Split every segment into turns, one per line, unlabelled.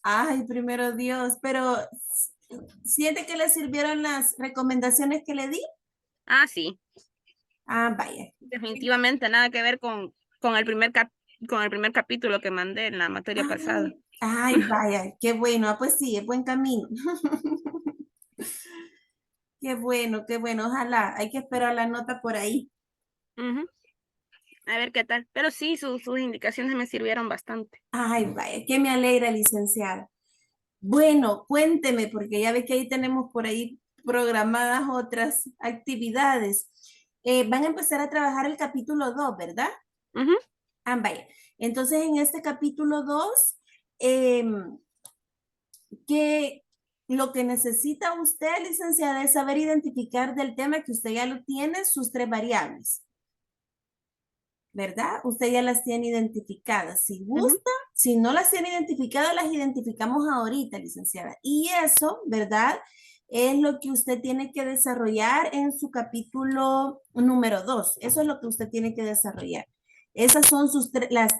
Ay, primero Dios, pero ¿siente que le sirvieron las recomendaciones que le di?
Ah, sí,
Ah, vaya.
definitivamente nada que ver con el con el primer capítulo que mandé en la materia pasada.
Ay, ay, vaya, qué bueno. Ah, pues sí, es buen camino. Qué bueno, qué bueno. Ojalá, hay que esperar la nota por ahí.
Ujú. A ver qué tal. Pero sí, sus indicaciones me sirvieron bastante.
Ay, vaya, que me alegra, licenciada. Bueno, cuénteme, porque ya ve que ahí tenemos por ahí programadas otras actividades. Van a empezar a trabajar el capítulo 2, ¿verdad?
Ujú.
Ah, vaya. Entonces, en este capítulo 2, em, que lo que necesita usted, licenciada, es saber identificar del tema que usted ya lo tiene, sus tres variables, ¿verdad? Usted ya las tiene identificadas. Si
Ujú.
gusta, si no las tiene identificadas, las identificamos ahorita, licenciada. Y eso, ¿verdad? Es lo que usted tiene que desarrollar en su capítulo número 2. Eso es lo que usted tiene que desarrollar. Esas son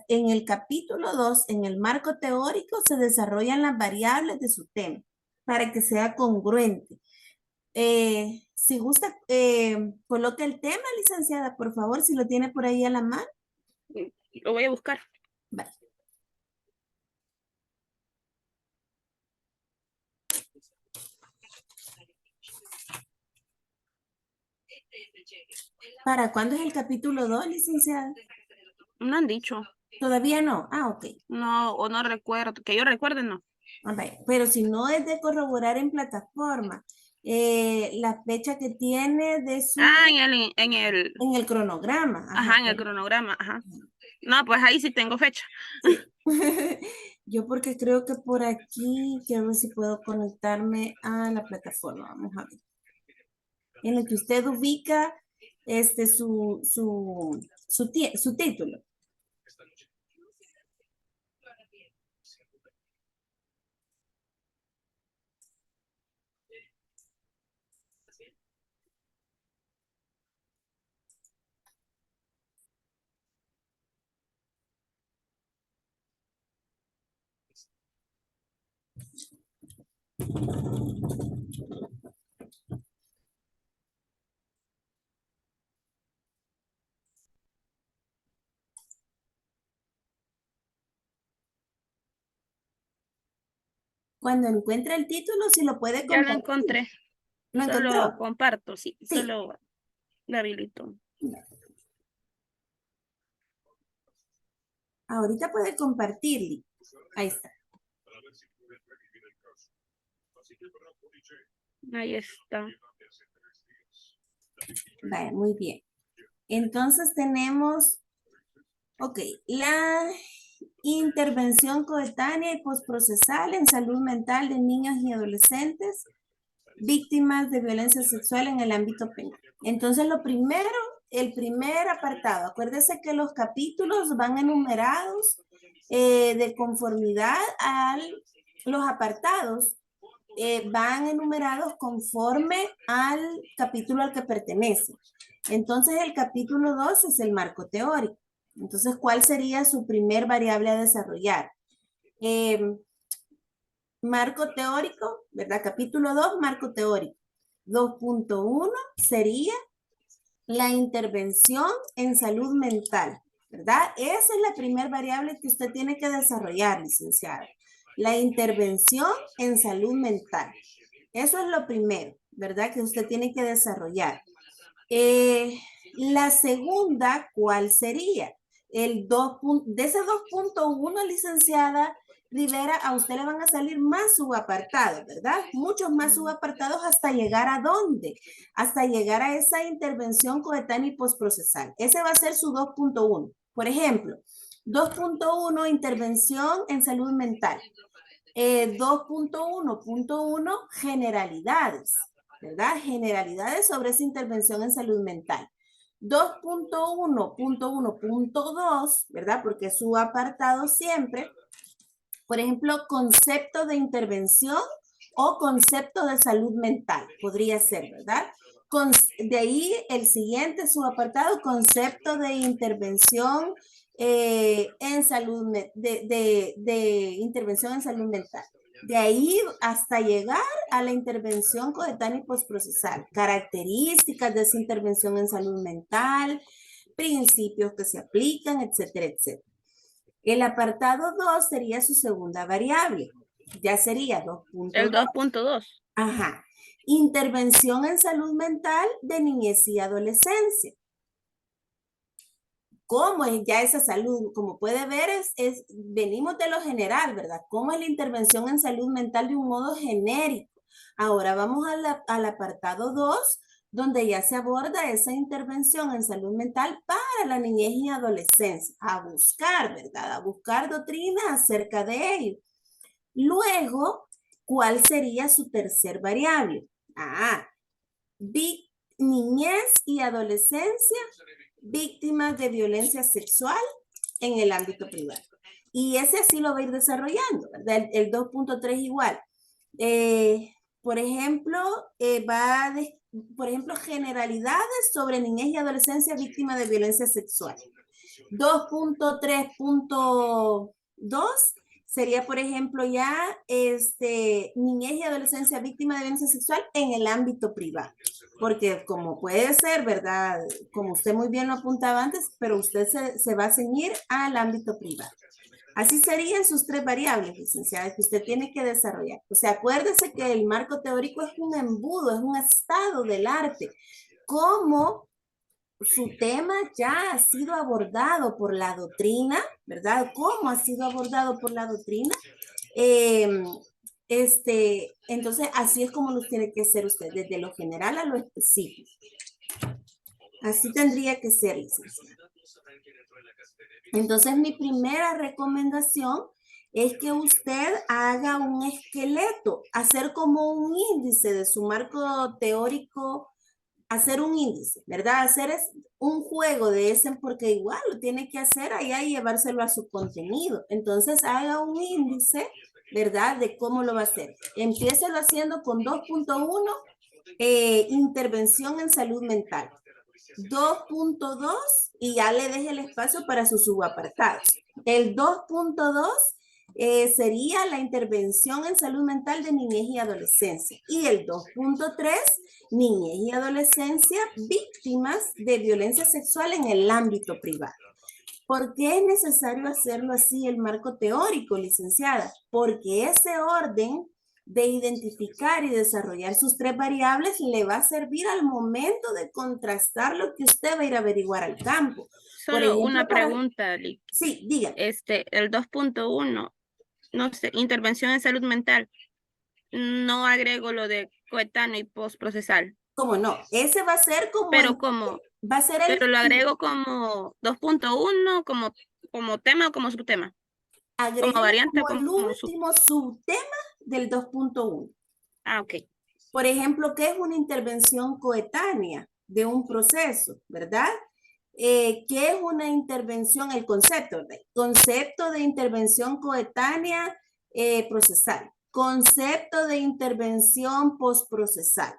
en el capítulo 2, en el marco teórico, se desarrollan las variables de su tema para que sea congruente. Si gusta, coloque el tema, licenciada, por favor, si lo tiene por ahí a la mano.
Lo voy a buscar.
Vale. ¿Para cuándo es el capítulo 2, licenciada?
No han dicho.
Todavía no. Ah, ok.
No, o no recuerdo. Que yo recuerde, no.
Ah, vaya. Pero si no es de corroborar en plataforma, la fecha que tiene de
Ah,
su, en el cronograma. Ajá.
ajá, en el cronograma, ajá. No, pues ahí sí tengo fecha.
Sí. Yo porque creo que por aquí, quiero ver si puedo conectarme a la plataforma. Vamos a ver. En el que usted ubica su título. Cuando encuentre el título, si lo puede
Ya lo
compartir.
encontré.
¿Lo
Solo
encontró?
comparto, sí.
Sí.
Solo lo habilito.
Ahorita puede compartirle. Ahí está.
Ahí está.
Vale, muy bien. Entonces tenemos, ok, la intervención coetánea y postprocesal en salud mental de niños y adolescentes víctimas de violencia sexual en el ámbito penal. Entonces, lo primero, el primer apartado, acuérdese que los capítulos van enumerados de conformidad a los apartados, van enumerados conforme al capítulo al que pertenece. Entonces, el capítulo 2 es el marco teórico. Entonces, ¿cuál sería su primer variable a desarrollar? Marco teórico, ¿verdad? Capítulo 2, marco teórico. 2.1 sería la intervención en salud mental, ¿verdad? Esa es la primera variable que usted tiene que desarrollar, licenciada. La intervención en salud mental. Eso es lo primero, ¿verdad? Que usted tiene que desarrollar. La segunda, ¿cuál sería? De ese 2.1, licenciada Rivera, a usted le van a salir más subapartados, ¿verdad? Muchos más subapartados hasta llegar a dónde? Hasta llegar a esa intervención coetánea y postprocesal. Ese va a ser su 2.1. Por ejemplo, 2.1, intervención en salud mental. 2.1.1, generalidades, ¿verdad? Generalidades sobre esa intervención en salud mental. 2.1.1.2, ¿verdad? Porque es su apartado siempre. Por ejemplo, concepto de intervención o concepto de salud mental, podría ser, ¿verdad? De ahí el siguiente subapartado, concepto de intervención en salud, de intervención en salud mental. De ahí hasta llegar a la intervención coetánea y postprocesal, características de esa intervención en salud mental, principios que se aplican, etcétera, etcétera. El apartado 2 sería su segunda variable. Ya sería 2.2.
El 2.2.
Ajá. Intervención en salud mental de niñez y adolescencia. ¿Cómo es ya esa salud? Como puede ver, venimos de lo general, ¿verdad? ¿Cómo es la intervención en salud mental de un modo genérico? Ahora vamos al apartado 2, donde ya se aborda esa intervención en salud mental para la niñez y adolescencia. A buscar, ¿verdad? A buscar doctrina acerca de ello. Luego, ¿cuál sería su tercer variable? Niñez y adolescencia víctimas de violencia sexual en el ámbito privado. Y ese así lo va a ir desarrollando, ¿verdad? El 2.3 igual. Por ejemplo, generalidades sobre niñez y adolescencia víctima de violencia sexual. 2.3.2 sería, por ejemplo, ya niñez y adolescencia víctima de violencia sexual en el ámbito privado. Porque como puede ser, ¿verdad? Como usted muy bien lo apuntaba antes, pero usted se va a ceñir al ámbito privado. Así serían sus tres variables, licenciada, que usted tiene que desarrollar. O sea, acuérdese que el marco teórico es un embudo, es un estado del arte. Como su tema ya ha sido abordado por la doctrina, ¿verdad? ¿Cómo ha sido abordado por la doctrina? Entonces, así es como los tiene que ser usted, desde lo general a lo específico. Así tendría que ser, licenciada. Entonces, mi primera recomendación es que usted haga un esqueleto, hacer como un índice de su marco teórico, hacer un índice, ¿verdad? Hacer un juego de ese, porque igual lo tiene que hacer allá y llevárselo a su contenido. Entonces, haga un índice, ¿verdad? De cómo lo va a hacer. Empiécelo haciendo con 2.1, intervención en salud mental. 2.2 y ya le deje el espacio para sus subapartados. El 2.2 sería la intervención en salud mental de niñez y adolescencia. Y el 2.3, niñez y adolescencia víctimas de violencia sexual en el ámbito privado. ¿Por qué es necesario hacerlo así el marco teórico, licenciada? Porque ese orden de identificar y desarrollar sus tres variables le va a servir al momento de contrastar lo que usted va a ir a averiguar al campo.
Solo por ejemplo, una pregunta, Lick.
Sí, diga.
El 2.1, no sé, intervención en salud mental. No agrego lo de coetáneo y postprocesal.
¿Cómo no? Ese va a ser como...
Pero como...
Va a ser
pero lo agrego como 2.1, como tema o como subtema.
Agrego
como variante,
como el último subtema del 2.1.
Ok.
Por ejemplo, ¿qué es una intervención coetánea de un proceso, verdad? ¿Qué es una intervención? El concepto de intervención coetánea procesal, concepto de intervención postprocesal.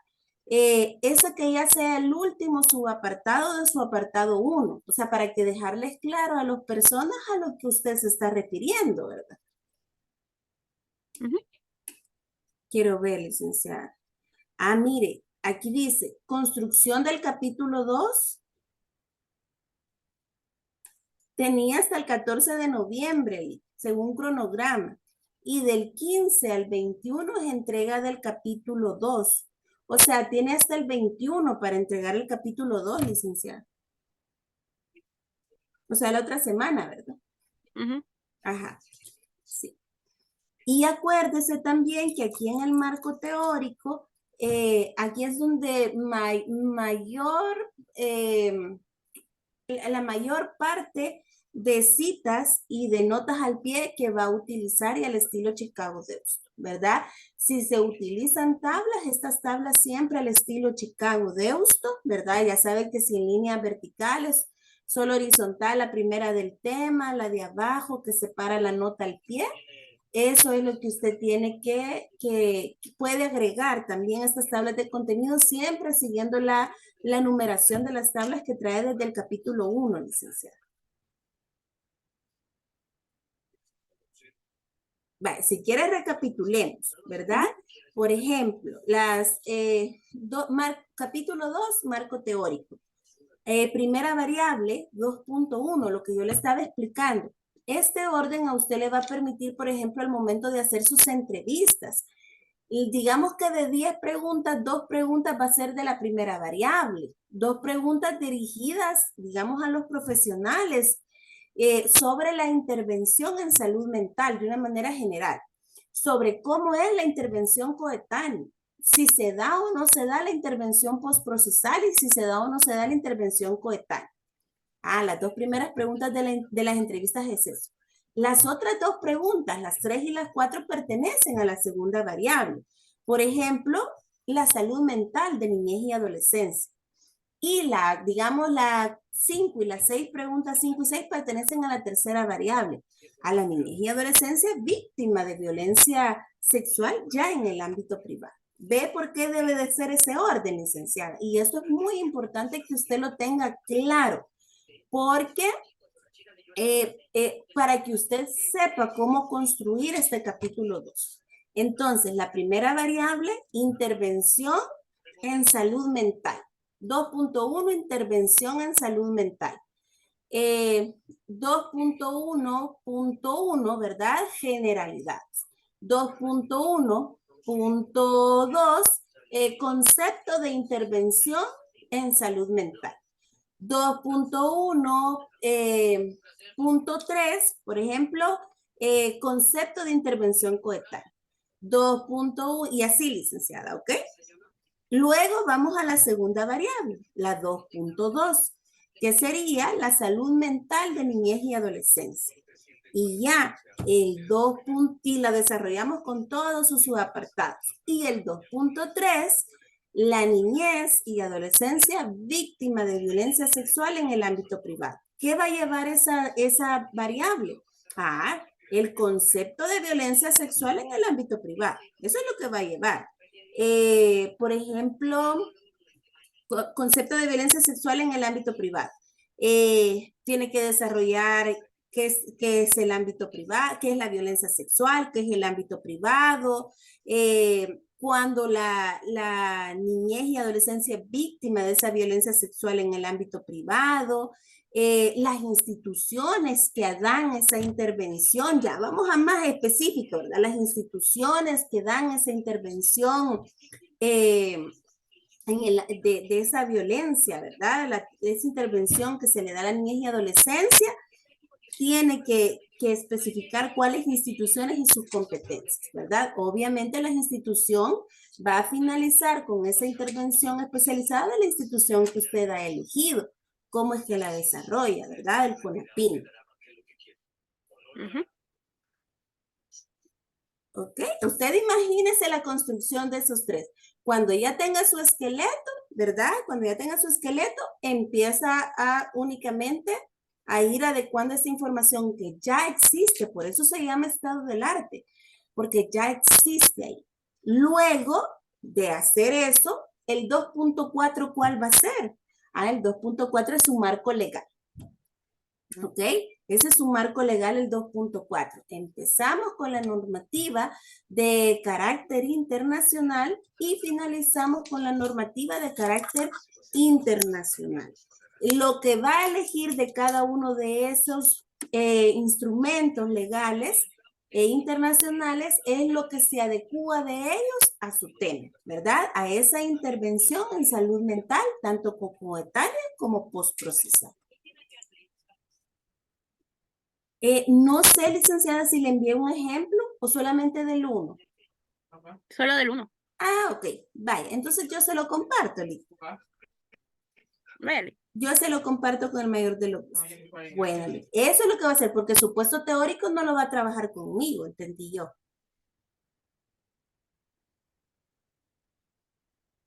Eso que ya sea el último subapartado de su apartado 1, o sea, para que dejarles claro a las personas a lo que usted se está refiriendo, ¿verdad? Quiero ver, licenciada. Mire, aquí dice, construcción del capítulo 2. Tenía hasta el 14 de noviembre, según cronograma. Y del 15 al 21 es entrega del capítulo 2. O sea, tiene hasta el 21 para entregar el capítulo 2, licenciada. O sea, la otra semana, ¿verdad? Ajá. Sí. Y acuérdese también que aquí en el marco teórico, aquí es donde la mayor parte de citas y de notas al pie que va a utilizar y al estilo Chicago Deusto, ¿verdad? Si se utilizan tablas, estas tablas siempre al estilo Chicago Deusto, ¿verdad? Ya saben que sin líneas verticales, solo horizontal, la primera del tema, la de abajo que separa la nota al pie. Eso es lo que usted tiene que puede agregar también a estas tablas de contenido, siempre siguiendo la numeración de las tablas que trae desde el capítulo 1, licenciada. Vale, si quieres recapitulemos, ¿verdad? Por ejemplo, capítulo 2, marco teórico. Primera variable, 2.1, lo que yo le estaba explicando. Este orden a usted le va a permitir, por ejemplo, al momento de hacer sus entrevistas. Y digamos que de 10 preguntas, 2 preguntas va a ser de la primera variable. 2 preguntas dirigidas, digamos, a los profesionales sobre la intervención en salud mental de una manera general. Sobre cómo es la intervención coetánea. Si se da o no se da la intervención postprocesal y si se da o no se da la intervención coetánea. Las 2 primeras preguntas de las entrevistas es eso. Las otras 2 preguntas, las 3 y las 4, pertenecen a la segunda variable. Por ejemplo, la salud mental de niñez y adolescencia. Y digamos, la 5 y las 6 preguntas 5 y 6 pertenecen a la tercera variable, a la niñez y adolescencia víctima de violencia sexual ya en el ámbito privado. ¿Ve por qué debe de ser ese orden, licenciada? Y esto es muy importante que usted lo tenga claro, porque para que usted sepa cómo construir este capítulo 2. Entonces, la primera variable, intervención en salud mental. 2.1, intervención en salud mental. 2.1.1, ¿verdad? Generalidades. 2.1.2, concepto de intervención en salud mental. 2.1.3, por ejemplo, concepto de intervención coetánea. 2.1 y así, licenciada, ¿ok? Luego vamos a la segunda variable, la 2.2, que sería la salud mental de niñez y adolescencia. Y ya el 2. Y la desarrollamos con todos sus subapartados. Y el 2.3, la niñez y adolescencia víctima de violencia sexual en el ámbito privado. ¿Qué va a llevar esa variable? El concepto de violencia sexual en el ámbito privado. Eso es lo que va a llevar. Por ejemplo, concepto de violencia sexual en el ámbito privado. Tiene que desarrollar qué es el ámbito privado, qué es la violencia sexual, qué es el ámbito privado, cuando la niñez y adolescencia es víctima de esa violencia sexual en el ámbito privado, las instituciones que dan esa intervención, ya vamos a más específico, ¿verdad? Las instituciones que dan esa intervención de esa violencia, ¿verdad? Esa intervención que se le da a la niñez y adolescencia tiene que especificar cuáles instituciones y sus competencias, ¿verdad? Obviamente la institución va a finalizar con esa intervención especializada de la institución que usted ha elegido. ¿Cómo es que la desarrolla, verdad? El CONAPIN. ¿Ok? Usted imagínese la construcción de esos 3. Cuando ya tenga su esqueleto, ¿verdad? Cuando ya tenga su esqueleto, empieza únicamente a ir adecuando esa información que ya existe. Por eso se llama estado del arte, porque ya existe ahí. Luego de hacer eso, el 2.4, ¿cuál va a ser? El 2.4 es un marco legal. ¿Ok? Ese es un marco legal, el 2.4. Empezamos con la normativa de carácter internacional y finalizamos con la normativa de carácter internacional. Lo que va a elegir de cada uno de esos instrumentos legales e internacionales es lo que se adecua de ellos a su tema, ¿verdad? A esa intervención en salud mental, tanto coetánea como postprocesal. No sé, licenciada, si le envié un ejemplo o solamente del 1.
Solo del 1.
Ok, vaya. Entonces yo se lo comparto, Lito.
Vale.
Yo se lo comparto con el mayor de los gustos. Bueno, eso es lo que va a hacer, porque su puesto teórico no lo va a trabajar conmigo, entendí yo.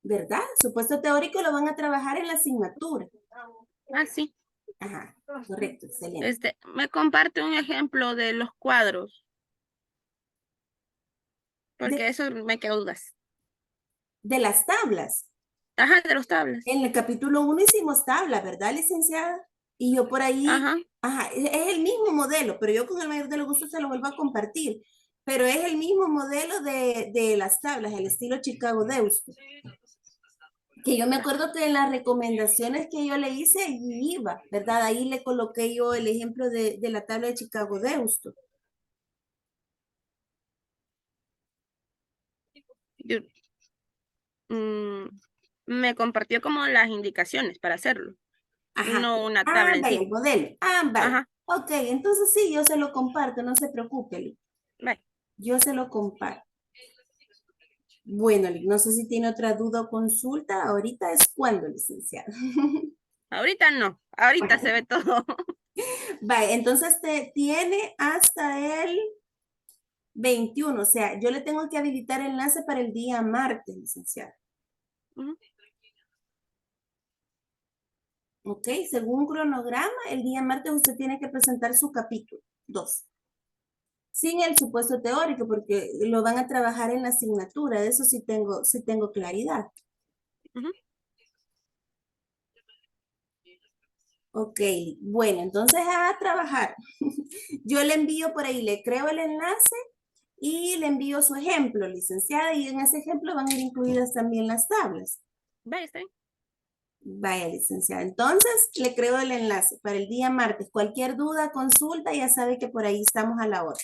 ¿Verdad? Su puesto teórico lo van a trabajar en la asignatura.
Sí.
Ajá, correcto, excelente.
Me comparte un ejemplo de los cuadros. Porque eso me quedó dudas.
De las tablas.
Ajá, de los tablas.
En el capítulo 1 hicimos tablas, ¿verdad, licenciada? Y yo por ahí, es el mismo modelo, pero yo con el mayor de los gustos se lo vuelvo a compartir. Pero es el mismo modelo de las tablas, el estilo Chicago Deusto. Que yo me acuerdo que en las recomendaciones que yo le hice, allí iba, ¿verdad? Ahí le coloqué yo el ejemplo de la tabla de Chicago Deusto.
Yo- mm, me compartió como las indicaciones para hacerlo,
Ajá.
no una
Ah,
tabla en
vaya,
sí.
el modelo. Ah, vaya.
Ajá,
Ok, entonces sí, yo se lo comparto, no se preocupe, Lick.
bye.
Yo se lo comparto. Bueno, Lick, no sé si tiene otra duda o consulta. Ahorita es cuando, licenciado.
Ahorita no, ahorita se ve todo.
Vaya, entonces te tiene hasta el 21, o sea, yo le tengo que habilitar enlace para el día martes, licenciado.
Ujú.
¿Ok? Según cronograma, el día martes usted tiene que presentar su capítulo 2, sin el supuesto teórico, porque lo van a trabajar en la asignatura, de eso sí tengo claridad.
Ujú.
Ok, bueno, entonces a trabajar. Yo le envío por ahí, le creo el enlace y le envío su ejemplo, licenciada, y en ese ejemplo van a ir incluidas también las tablas.
Bye, está bien.
Vaya, licenciada. Entonces, le creo el enlace para el día martes. Cualquier duda, consulta, ya sabe que por ahí estamos a la hora.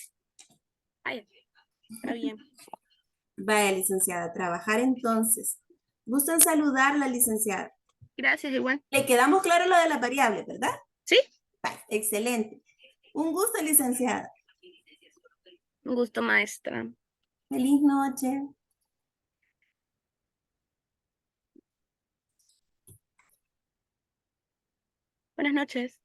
Ay, está bien.
Vaya, licenciada, a trabajar entonces. Gusto en saludarla, licenciada.
Gracias, igual.
Le quedamos claro lo de las variables, ¿verdad?
Sí,
Vaya, excelente. Un gusto, licenciada.
un gusto, maestra.
Feliz noche.
Buenas noches.